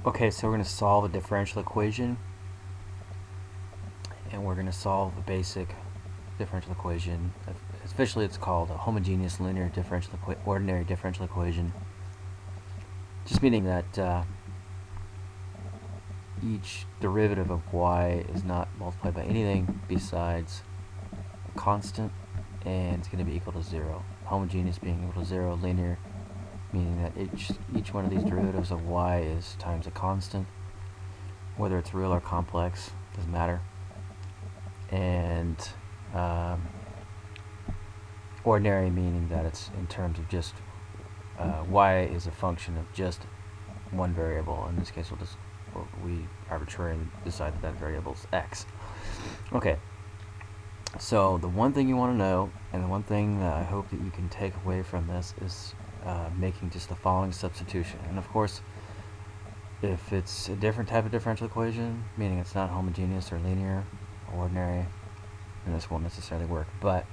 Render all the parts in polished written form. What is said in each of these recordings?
Okay, so we're going to solve a differential equation, and we're going to solve a basic differential equation. Officially, it's called a homogeneous linear ordinary differential equation, just meaning that each derivative of y is not multiplied by anything besides a constant, and it's going to be equal to 0. Homogeneous being equal to 0, linear meaning that each one of these derivatives of y is times a constant, whether it's real or complex, doesn't matter. And ordinary meaning that it's in terms of just y is a function of just one variable. In this case, we arbitrarily decide that variable is x. Okay, so the one thing you want to know, and the one thing that I hope that you can take away from this, is making just the following substitution. And of course, if it's a different type of differential equation, meaning it's not homogeneous or linear or ordinary, then this won't necessarily work. But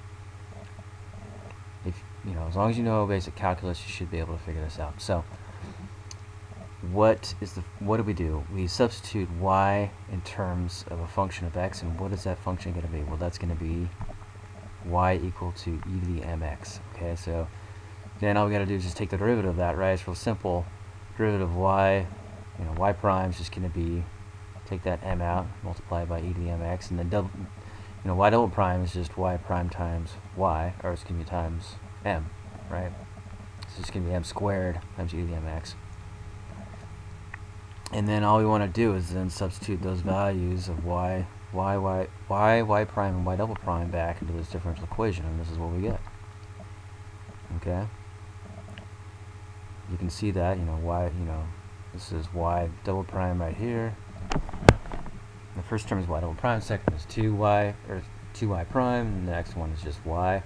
if as long as you know basic calculus, you should be able to figure this out. So what do we do? We substitute y in terms of a function of x, and what is that function going to be? Well, that's going to be y equal to e to the mx. Okay, so then all we got to do is just take the derivative of that, right? It's real simple. Derivative of y, y prime is just going to be, take that m out, multiply by e to the mx, and then y double prime is just y prime times y, or it's going to be times m, right? So it's going to be m squared times e to the mx. And then all we want to do is then substitute those values of y prime, and y double prime back into this differential equation, and this is what we get. Okay? You can see that, this is y double prime right here. The first term is y double prime, second is 2y, or 2y prime, and the next one is just y.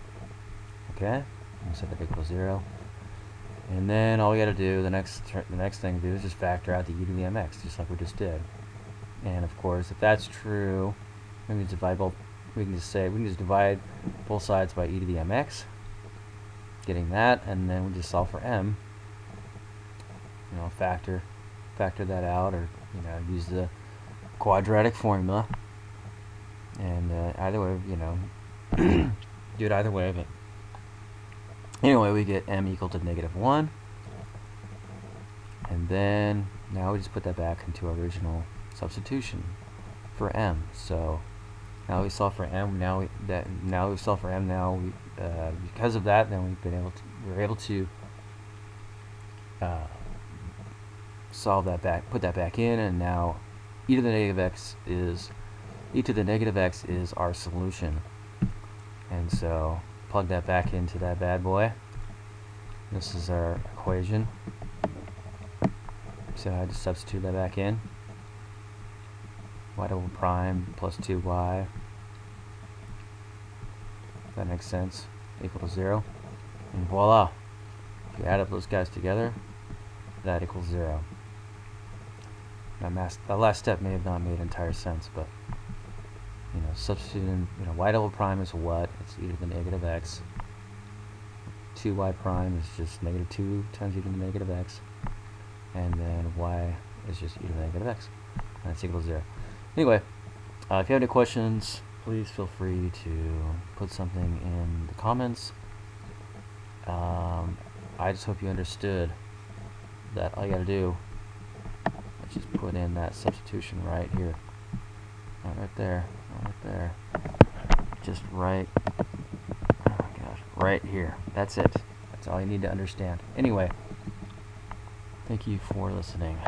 Okay? And set that equals 0. And then all we got to do, the next thing to do is just factor out the e to the mx, just like we just did. And of course, if that's true, we can divide both. We can just divide both sides by e to the mx, getting that, and then we just solve for m. Factor that out, or use the quadratic formula. And either way, do it either way. But anyway, we get m equal to -1, and then now we just put that back into our original substitution for m. So now we solve for m. Because of that, then we're able to solve that back, put that back in, and now e to the negative x is our solution. And so plug that back into that bad boy. This is our equation. So I just substitute that back in. Y double prime plus 2y. If that makes sense. Equal to 0. And voila. If you add up those guys together, that equals 0. That last step may have not made entire sense, but substituting, y double prime is what? It's e to the negative x. 2y prime is just -2 times e to the negative x, and then y is just e to the negative x, and that's equal to 0. Anyway, if you have any questions, please feel free to put something in the comments. I just hope you understood that all you gotta do is just put in that substitution right here, right there, just right here. That's it. That's all you need to understand. Anyway, thank you for listening.